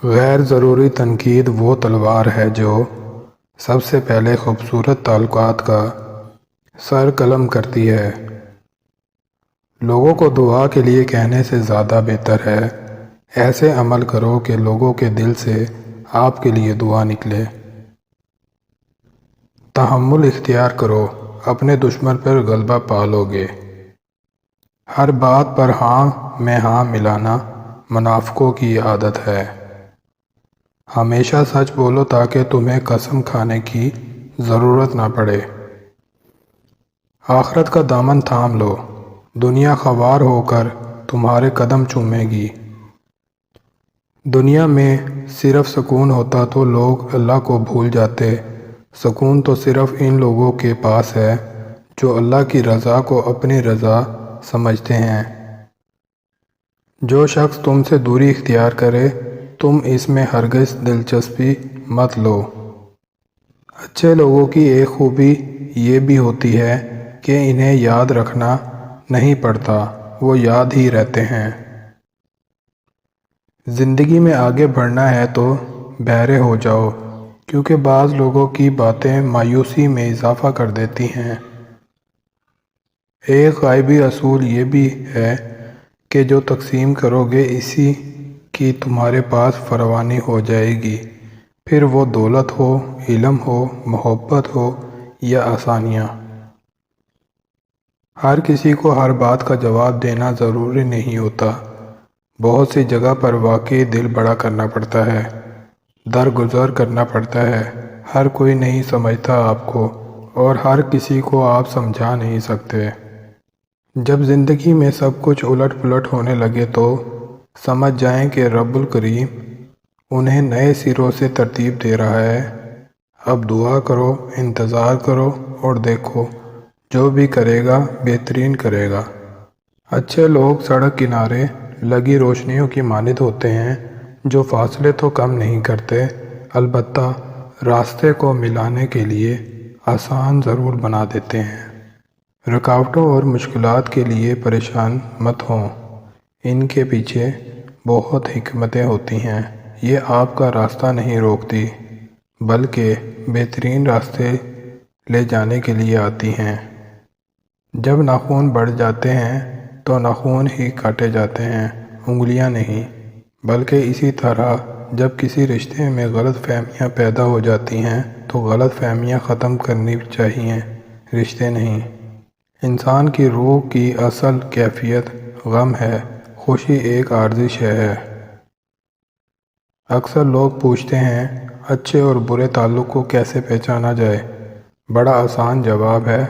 غیر ضروری تنقید وہ تلوار ہے جو سب سے پہلے خوبصورت تعلقات کا سر قلم کرتی ہے۔ لوگوں کو دعا کے لیے کہنے سے زیادہ بہتر ہے ایسے عمل کرو کہ لوگوں کے دل سے آپ کے لیے دعا نکلے۔ تحمل اختیار کرو، اپنے دشمن پر غلبہ پا لو گے۔ ہر بات پر ہاں میں ہاں ملانا منافقوں کی عادت ہے۔ ہمیشہ سچ بولو تاکہ تمہیں قسم کھانے کی ضرورت نہ پڑے۔ آخرت کا دامن تھام لو، دنیا خوار ہو کر تمہارے قدم چومے گی۔ دنیا میں صرف سکون ہوتا تو لوگ اللہ کو بھول جاتے۔ سکون تو صرف ان لوگوں کے پاس ہے جو اللہ کی رضا کو اپنی رضا سمجھتے ہیں۔ جو شخص تم سے دوری اختیار کرے تم اس میں ہرگز دلچسپی مت لو۔ اچھے لوگوں کی ایک خوبی یہ بھی ہوتی ہے کہ انہیں یاد رکھنا نہیں پڑتا، وہ یاد ہی رہتے ہیں۔ زندگی میں آگے بڑھنا ہے تو بہرے ہو جاؤ، کیونکہ بعض لوگوں کی باتیں مایوسی میں اضافہ کر دیتی ہیں۔ ایک غائبی اصول یہ بھی ہے کہ جو تقسیم کرو گے اسی کی تمہارے پاس فراوانی ہو جائے گی، پھر وہ دولت ہو، علم ہو، محبت ہو یا آسانیاں۔ ہر کسی کو ہر بات کا جواب دینا ضروری نہیں ہوتا۔ بہت سی جگہ پر واقعی دل بڑا کرنا پڑتا ہے، درگزر کرنا پڑتا ہے۔ ہر کوئی نہیں سمجھتا آپ کو، اور ہر کسی کو آپ سمجھا نہیں سکتے۔ جب زندگی میں سب کچھ الٹ پلٹ ہونے لگے تو سمجھ جائیں کہ رب الکریم انہیں نئے سروں سے ترتیب دے رہا ہے۔ اب دعا کرو، انتظار کرو اور دیکھو جو بھی کرے گا بہترین کرے گا۔ اچھے لوگ سڑک کنارے لگی روشنیوں کی مانند ہوتے ہیں جو فاصلے تو کم نہیں کرتے، البتہ راستے کو ملانے کے لیے آسان ضرور بنا دیتے ہیں۔ رکاوٹوں اور مشکلات کے لیے پریشان مت ہوں، ان کے پیچھے بہت حکمتیں ہوتی ہیں۔ یہ آپ کا راستہ نہیں روکتی بلکہ بہترین راستے لے جانے کے لیے آتی ہیں۔ جب ناخن بڑھ جاتے ہیں تو ناخن ہی کاٹے جاتے ہیں، انگلیاں نہیں۔ بلکہ اسی طرح جب کسی رشتے میں غلط فہمیاں پیدا ہو جاتی ہیں تو غلط فہمیاں ختم کرنی چاہیے، رشتے نہیں۔ انسان کی روح کی اصل کیفیت غم ہے، خوشی ایک عارضی شے ہے۔ اکثر لوگ پوچھتے ہیں اچھے اور برے تعلق کو کیسے پہچانا جائے؟ بڑا آسان جواب ہے،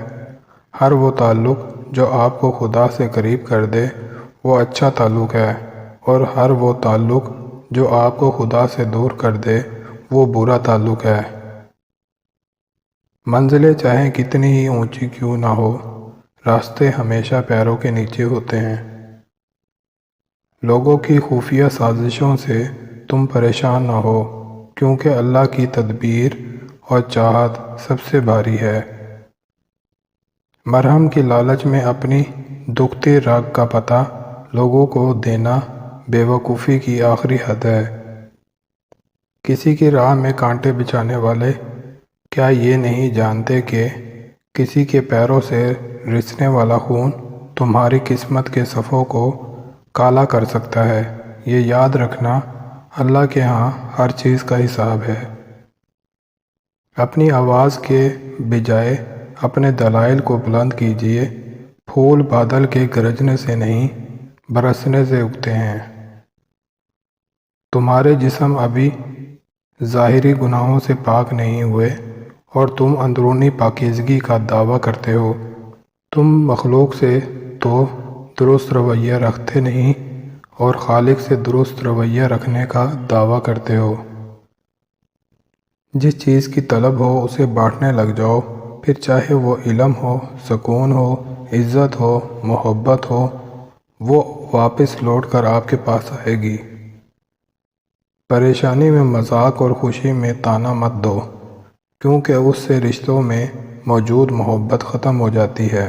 ہر وہ تعلق جو آپ کو خدا سے قریب کر دے وہ اچھا تعلق ہے، اور ہر وہ تعلق جو آپ کو خدا سے دور کر دے وہ برا تعلق ہے۔ منزلیں چاہے کتنی ہی اونچی کیوں نہ ہو، راستے ہمیشہ پیروں کے نیچے ہوتے ہیں۔ لوگوں کی خفیہ سازشوں سے تم پریشان نہ ہو، کیونکہ اللہ کی تدبیر اور چاہت سب سے بھاری ہے۔ مرہم کی لالچ میں اپنی دکھتی رگ کا پتہ لوگوں کو دینا بے وقوفی کی آخری حد ہے۔ کسی کی راہ میں کانٹے بچھانے والے کیا یہ نہیں جانتے کہ کسی کے پیروں سے رسنے والا خون تمہاری قسمت کے صفوں کو کالا کر سکتا ہے؟ یہ یاد رکھنا، اللہ کے ہاں ہر چیز کا حساب ہے۔ اپنی آواز کے بجائے اپنے دلائل کو بلند کیجیے۔ پھول بادل کے گرجنے سے نہیں برسنے سے اگتے ہیں۔ تمہارے جسم ابھی ظاہری گناہوں سے پاک نہیں ہوئے اور تم اندرونی پاکیزگی کا دعویٰ کرتے ہو۔ تم مخلوق سے تو درست رویہ رکھتے نہیں اور خالق سے درست رویہ رکھنے کا دعویٰ کرتے ہو۔ جس چیز کی طلب ہو اسے بانٹنے لگ جاؤ، پھر چاہے وہ علم ہو، سکون ہو، عزت ہو، محبت ہو، وہ واپس لوٹ کر آپ کے پاس آئے گی۔ پریشانی میں مذاق اور خوشی میں طعنہ مت دو، کیونکہ اس سے رشتوں میں موجود محبت ختم ہو جاتی ہے۔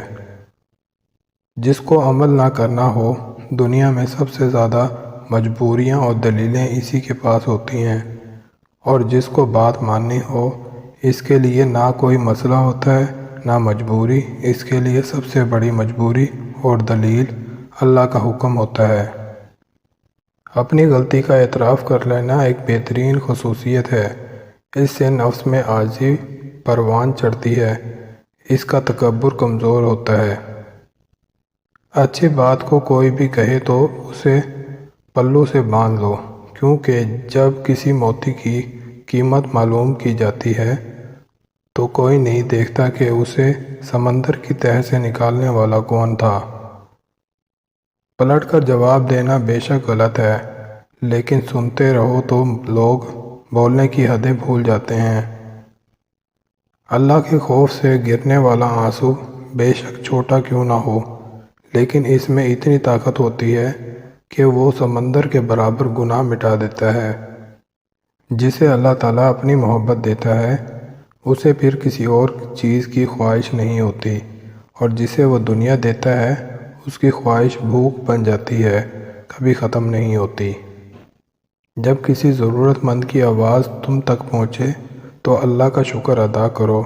جس کو عمل نہ کرنا ہو دنیا میں سب سے زیادہ مجبوریاں اور دلیلیں اسی کے پاس ہوتی ہیں، اور جس کو بات ماننی ہو اس کے لیے نہ کوئی مسئلہ ہوتا ہے نہ مجبوری۔ اس کے لیے سب سے بڑی مجبوری اور دلیل اللہ کا حکم ہوتا ہے۔ اپنی غلطی کا اعتراف کر لینا ایک بہترین خصوصیت ہے۔ اس سے نفس میں عاجزی پروان چڑھتی ہے، اس کا تکبر کمزور ہوتا ہے۔ اچھی بات کو کوئی بھی کہے تو اسے پلو سے باندھ لو، کیونکہ جب کسی موتی کی قیمت معلوم کی جاتی ہے تو کوئی نہیں دیکھتا کہ اسے سمندر کی تہہ سے نکالنے والا کون تھا۔ پلٹ کر جواب دینا بے شک غلط ہے، لیکن سنتے رہو تو لوگ بولنے کی حدیں بھول جاتے ہیں۔ اللہ کے خوف سے گرنے والا آنسو بے شک چھوٹا کیوں نہ ہو، لیکن اس میں اتنی طاقت ہوتی ہے کہ وہ سمندر کے برابر گناہ مٹا دیتا ہے۔ جسے اللہ تعالیٰ اپنی محبت دیتا ہے اسے پھر کسی اور چیز کی خواہش نہیں ہوتی، اور جسے وہ دنیا دیتا ہے اس کی خواہش بھوک بن جاتی ہے، کبھی ختم نہیں ہوتی۔ جب کسی ضرورت مند کی آواز تم تک پہنچے تو اللہ کا شکر ادا کرو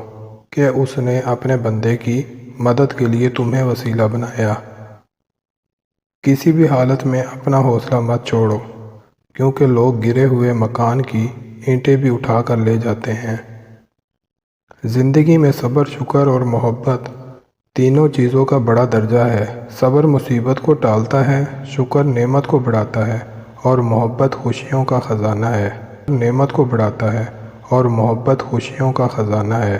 کہ اس نے اپنے بندے کی مدد کے لیے تمہیں وسیلہ بنایا۔ کسی بھی حالت میں اپنا حوصلہ مت چھوڑو، کیونکہ لوگ گرے ہوئے مکان کی اینٹیں بھی اٹھا کر لے جاتے ہیں۔ زندگی میں صبر، شکر اور محبت تینوں چیزوں کا بڑا درجہ ہے۔ صبر مصیبت کو ٹالتا ہے، شکر نعمت کو بڑھاتا ہے، اور محبت خوشیوں کا خزانہ ہے۔ نعمت کو بڑھاتا ہے اور محبت خوشیوں کا خزانہ ہے۔